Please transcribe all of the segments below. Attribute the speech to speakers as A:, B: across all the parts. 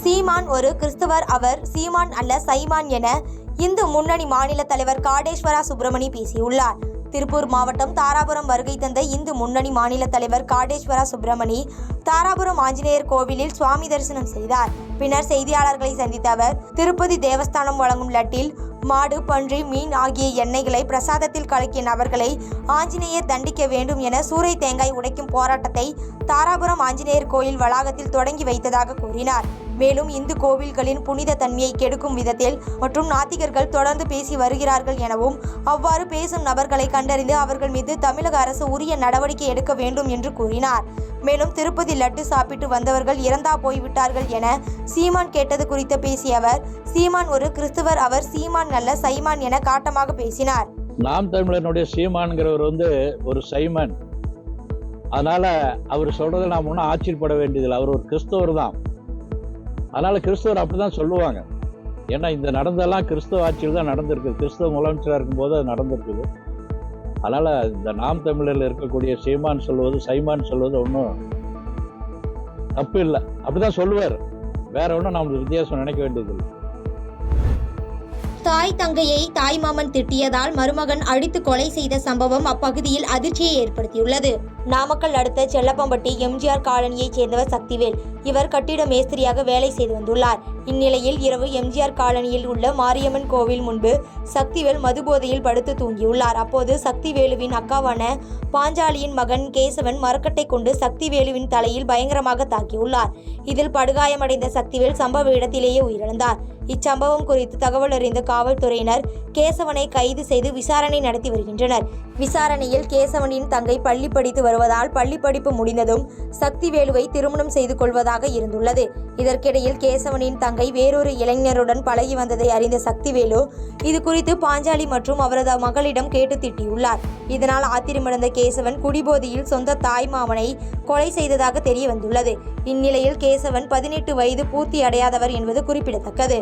A: சீமான் ஒரு கிறிஸ்தவர், அவர் சீமான் அல்ல சைமான் என இந்து முன்னணி மாநில தலைவர் காடேஸ்வரா சுப்பிரமணி பேசியுள்ளார். திருப்பூர் மாவட்டம் தாராபுரம் வருகை தந்த இந்து முன்னணி மாநில தலைவர் காடேஸ்வரா சுப்பிரமணி தாராபுரம் ஆஞ்சநேயர் கோவிலில் சுவாமி தரிசனம் செய்தார். பின்னர் செய்தியாளர்களை சந்தித்த அவர், திருப்பதி தேவஸ்தானம் வழங்கும் லட்டில் மாடு, பன்றி, மீன் ஆகிய எண்ணெய்களை பிரசாதத்தில் கலக்கிய நபர்களை ஆஞ்சநேயர் தண்டிக்க வேண்டும் என சூறை தேங்காய் உடைக்கும் போராட்டத்தை தாராபுரம் ஆஞ்சநேயர் கோயில் வளாகத்தில் தொடங்கி வைத்ததாக கூறினார். மேலும் இந்து கோவில்களின் புனித தன்மையை கெடுக்கும் விதத்தில் மற்றும் நாத்திகர்கள் தொடர்ந்து பேசி வருகிறார்கள் எனவும், அவ்வாறு பேசும் நபர்களை கண்டறிந்து அவர்கள் மீது தமிழக அரசு உரிய நடவடிக்கை எடுக்க வேண்டும் என்று கூறினார். மேலும் திருப்பதி லட்டு சாப்பிட்டு வந்தவர்கள் இறந்தா போய்விட்டார்கள் என சீமான் கேட்டது குறித்து பேசிய அவர், சீமான் ஒரு கிறிஸ்தவர், அவர் சீமான் அல்ல சைமான் என காட்டமாக பேசினார்.
B: நாம் தமிழனுடைய சீமான்கிறவர் ஒரு சைமன். அதனால அவர் சொல்றதை நாம் ஒன்றும் ஆச்சரியப்பட வேண்டியதில்லை. அவர் ஒரு கிறிஸ்தவர் தான். அதனால கிறிஸ்தவர் அப்படிதான் சொல்லுவாங்க. ஏன்னா இந்த நடந்தெல்லாம் கிறிஸ்தவ ஆட்சியில் தான் நடந்திருக்கு. கிறிஸ்தவ முதலமைச்சராக இருக்கும்போது அது நடந்திருக்குது. அதனால இந்த நாம் தமிழரில் இருக்கக்கூடிய சீமான் சொல்வது, சைமான் சொல்வது ஒன்றும் தப்பு இல்லை. அப்படிதான் சொல்லுவார். வேற ஒன்றும் நம்ம வித்தியாசம் நினைக்க வேண்டியதில்லை.
A: தாய் தங்கையை தாய்மாமன் திட்டியதால் மருமகன் அடித்து கொலை செய்த சம்பவம் அப்பகுதியில் அதிர்ச்சியை ஏற்படுத்தியுள்ளது. நாமக்கல் அடுத்த செல்லப்பம்பட்டி எம்ஜிஆர் காலனியைச் சேர்ந்தவர் சக்திவேல். இவர் கட்டிட மேஸ்திரியாக வேலை செய்து வந்துள்ளார். இந்நிலையில் இரவு எம்ஜிஆர் காலனியில் உள்ள மாரியம்மன் கோவில் முன்பு சக்திவேல் மதுபோதையில் படுத்து தூங்கியுள்ளார். அப்போது சக்திவேலுவின் அக்காவான பாஞ்சாலியின் மகன் கேசவன் மரக்கட்டை கொண்டு சக்திவேலுவின் தலையில் பயங்கரமாக தாக்கியுள்ளார். இதில் படுகாயமடைந்த சக்திவேல் சம்பவ இடத்திலேயே உயிரிழந்தார். இச்சம்பவம் குறித்து தகவல் அறிந்த காவல்துறையினர் கேசவனை கைது செய்து விசாரணை நடத்தி வருகின்றனர். விசாரணையில் கேசவனின் தங்கை பள்ளி படித்து வருவதால் பள்ளி படிப்பு முடிந்ததும் சக்திவேலுவை திருமணம் செய்து கொள்வதாக இருந்துள்ளது. இதற்கிடையில் கேசவனின் தங்கை வேறொரு இளைஞருடன் பழகி வந்ததை அறிந்த சக்திவேலு இது குறித்து பாஞ்சாலி மற்றும் அவரது மகளிடம் கேட்டு திட்டியுள்ளார். இதனால் ஆத்திரமடைந்த கேசவன் குடிபோதையில் சொந்த தாய் மாமனை கொலை செய்ததாக தெரிய வந்துள்ளது. இந்நிலையில் கேசவன் 18 வயது பூர்த்தி அடையாதவர் என்பது குறிப்பிடத்தக்கது.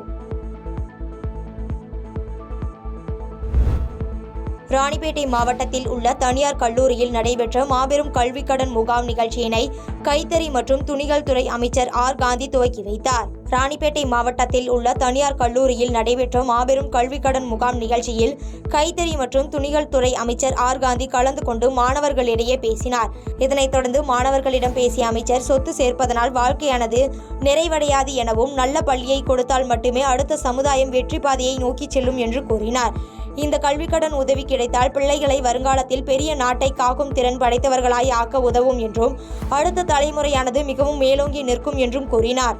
A: ராணிப்பேட்டை மாவட்டத்தில் உள்ள தனியார் கல்லூரியில் நடைபெற்ற மாபெரும் கல்விக்கடன் முகாம் நிகழ்ச்சியினை கைத்தறி மற்றும் துணிகள் துறை அமைச்சர் ஆர் காந்தி துவக்கி வைத்தார். ராணிப்பேட்டை மாவட்டத்தில் உள்ள தனியார் கல்லூரியில் நடைபெற்ற மாபெரும் கல்விக்கடன் முகாம் நிகழ்ச்சியில் கைத்தறி மற்றும் துணிகள் துறை அமைச்சர் ஆர் காந்தி கலந்து கொண்டு மாணவர்களிடையே பேசினார். இதனைத் தொடர்ந்து மாணவர்களிடம் பேசிய அமைச்சர், சொத்து சேர்ப்பதனால் வாழ்க்கையானது நிறைவடையாது எனவும், நல்ல பள்ளியை கொடுத்தால் மட்டுமே அடுத்த சமுதாயம் வெற்றி பாதையை நோக்கி செல்லும் என்று கூறினார். இந்த கல்விக்கடன் உதவி கிடைத்தால் பிள்ளைகளை வருங்காலத்தில் பெரிய நாட்டை காக்கும் திறன் படைத்தவர்களாய் ஆக்க உதவும் என்றும், அடுத்த தலைமுறையானது மிகவும் மேலோங்கி நிற்கும் என்றும் கூறினார்.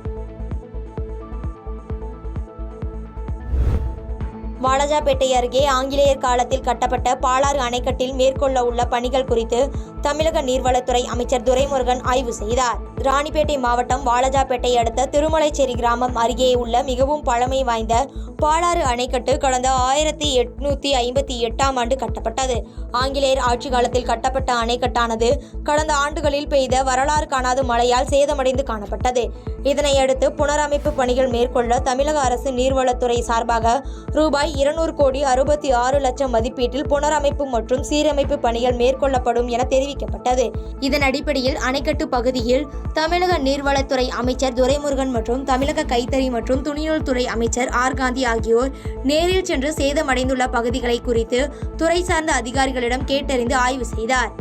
A: வாலாஜாபேட்டை அருகே ஆங்கிலேயர் காலத்தில் கட்டப்பட்ட பாலாறு அணைக்கட்டில் மேற்கொள்ள உள்ள பணிகள் குறித்து தமிழக நீர்வளத்துறை அமைச்சர் துரைமுருகன் ஆய்வு செய்தார். ராணிப்பேட்டை மாவட்டம் வாலாஜாபேட்டை அடுத்த திருமலைச்சேரி கிராமம் அருகே உள்ள மிகவும் பழமை வாய்ந்த பாலாறு அணைக்கட்டு கடந்த 1858ஆம் ஆண்டு கட்டப்பட்டது. ஆங்கிலேயர் ஆட்சி காலத்தில் கட்டப்பட்ட அணைக்கட்டானது கடந்த ஆண்டுகளில் பெய்த வரலாறு காணாத மழையால் சேதமடைந்து காணப்பட்டது. இதனையடுத்து புனரமைப்பு பணிகள் மேற்கொள்ள தமிழக அரசு நீர்வளத்துறை சார்பாக ரூபாய் 200,66 லட்சம் மதிப்பீட்டில் புனரமைப்பு மற்றும் சீரமைப்பு பணிகள் மேற்கொள்ளப்படும் என தெரிவிக்கப்பட்டது. இதன் அடிப்படையில் அணைக்கட்டு பகுதியில் தமிழக நீர்வளத்துறை அமைச்சர் துரைமுருகன் மற்றும் தமிழக கைத்தறி மற்றும் துணிநூல் துறை அமைச்சர் ஆர் காந்தி ஆகியோர் நேரில் சென்று சேதமடைந்துள்ள பகுதிகளை குறித்து துறை சார்ந்த அதிகாரிகளிடம் கேட்டறிந்து ஆய்வு செய்தார்.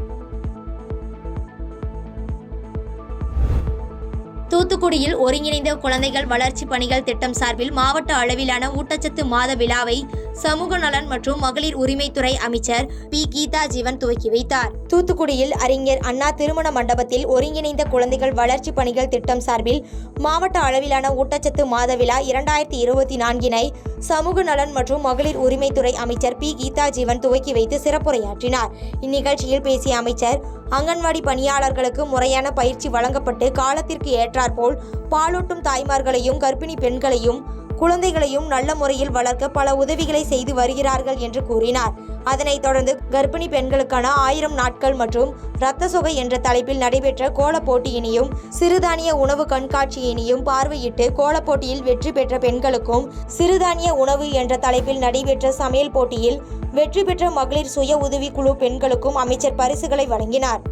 A: தூத்துக்குடியில் ஒருங்கிணைந்த குழந்தைகள் வளர்ச்சி பணிகள் திட்டம் சார்பில் மாவட்ட அளவிலான ஊட்டச்சத்து மாத விழாவை சமூக நலன் மற்றும் மகளிர் உரிமைத்துறை அமைச்சர் பி. கீதா ஜீவன் துவக்கி வைத்தார். தூத்துக்குடியில் அறிஞர் அண்ணா திருமண மண்டபத்தில் ஒருங்கிணைந்த குழந்தைகள் வளர்ச்சி பணிகள் திட்டம் சார்பில் மாவட்ட அளவிலான ஊட்டச்சத்து மாத விழா 2024 சமூக நலன் மற்றும் மகளிர் உரிமைத்துறை அமைச்சர் பி. கீதா ஜீவன் துவக்கி வைத்து சிறப்புரையாற்றினார். இந்நிகழ்ச்சியில் பேசிய அமைச்சர், அங்கன்வாடி பணியாளர்களுக்கு முறையான பயிற்சி வழங்கப்பட்டு காலத்திற்கு ஏற்றாற்போல் பாலூட்டும் தாய்மார்களையும் கர்ப்பிணி பெண்களையும் குழந்தைகளையும் நல்ல முறையில் வளர்க்க பல உதவிகளை செய்து வருகிறார்கள் என்று கூறினார். அதனைத் தொடர்ந்து கர்ப்பிணி பெண்களுக்கான 1000 நாட்கள் மற்றும் இரத்த சொகை என்ற தலைப்பில் நடைபெற்ற கோலப் போட்டியினையும் சிறுதானிய உணவு கண்காட்சியினையும் பார்வையிட்டு கோலப் போட்டியில் வெற்றி பெற்ற பெண்களுக்கும் சிறுதானிய உணவு என்ற தலைப்பில் நடைபெற்ற சமையல் போட்டியில் வெற்றி பெற்ற மகளிர் சுய உதவி குழு பெண்களுக்கும் அமைச்சர் பரிசுகளை வழங்கினார்.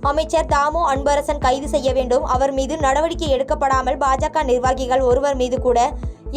A: அமைச்சர் தாமு அன்பரசன் கைது செய்ய வேண்டும். அவர் மீது நடவடிக்கை எடுக்கப்படாமல் பாஜக நிர்வாகிகள் ஒருவர் மீது கூட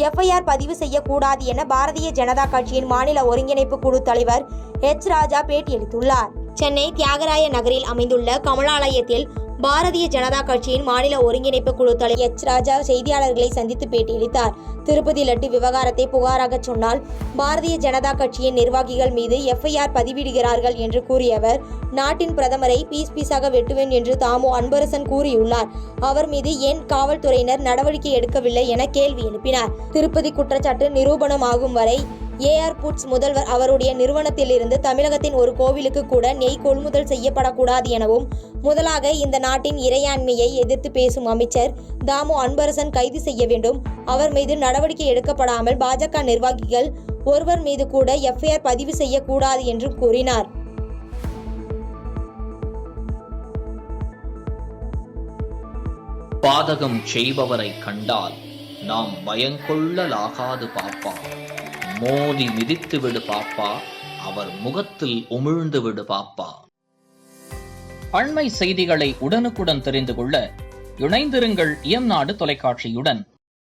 A: எஃப்ஐஆர் பதிவு செய்யக்கூடாது என பாரதிய ஜனதா கட்சியின் மாநில ஒருங்கிணைப்பு குழு தலைவர் எச். ராஜா பேட்டியளித்துள்ளார். சென்னை தியாகராய நகரில் அமைந்துள்ள கமலாலயத்தில் பாரதிய ஜனதா கட்சியின் மாநில ஒருங்கிணைப்பு குழு தலைவர் எச். ராஜா செய்தியாளர்களை சந்தித்து பேட்டியளித்தார். திருப்பதி லட்டு விவகாரத்தை புகாராக சொன்னால் பாரதிய ஜனதா கட்சியின் நிர்வாகிகள் மீது எஃப்ஐஆர் பதிவிடுகிறார்கள் என்று கூறிய அவர், நாட்டின் பிரதமரை பீஸ் பீஸாக வெட்டுவேன் என்று தாமு அன்பரசன் கூறியுள்ளார். அவர் மீது ஏன் காவல்துறையினர் நடவடிக்கை எடுக்கவில்லை என கேள்வி எழுப்பினார். திருப்பதி குற்றச்சாட்டு நிரூபணம் ஆகும் வரை ஏஆர் புட்ஸ் முதல்வர் அவருடைய நிறுவனத்திலிருந்து தமிழகத்தின் ஒரு கோவிலுக்கு கூட நெய் கொள்முதல் செய்யப்படக்கூடாது எனவும், முதலாக இந்த நாட்டின் இறையாண்மையை எதிர்த்து பேசும் அமைச்சர் தாமு அன்பரசன் கைது செய்ய வேண்டும். அவர் மீது நடவடிக்கை எடுக்கப்படாமல் பாஜக நிர்வாகிகள் ஒருவர் மீது கூட எஃப்ஐஆர் பதிவு செய்யக்கூடாது என்றும் கூறினார்.
C: பாதகம் செய்பவரை கண்டால் நாம் பயங்கொள்ளலாகாது பாப்பா, மோதி மிதித்து விடு பாப்பா, அவர் முகத்தில் உமிழ்ந்து விடு பாப்பா. அண்மை செய்திகளை உடனுக்குடன் தெரிந்து கொள்ள இணைந்திருங்கள் இயம்நாடு தொலைக்காட்சியுடன்.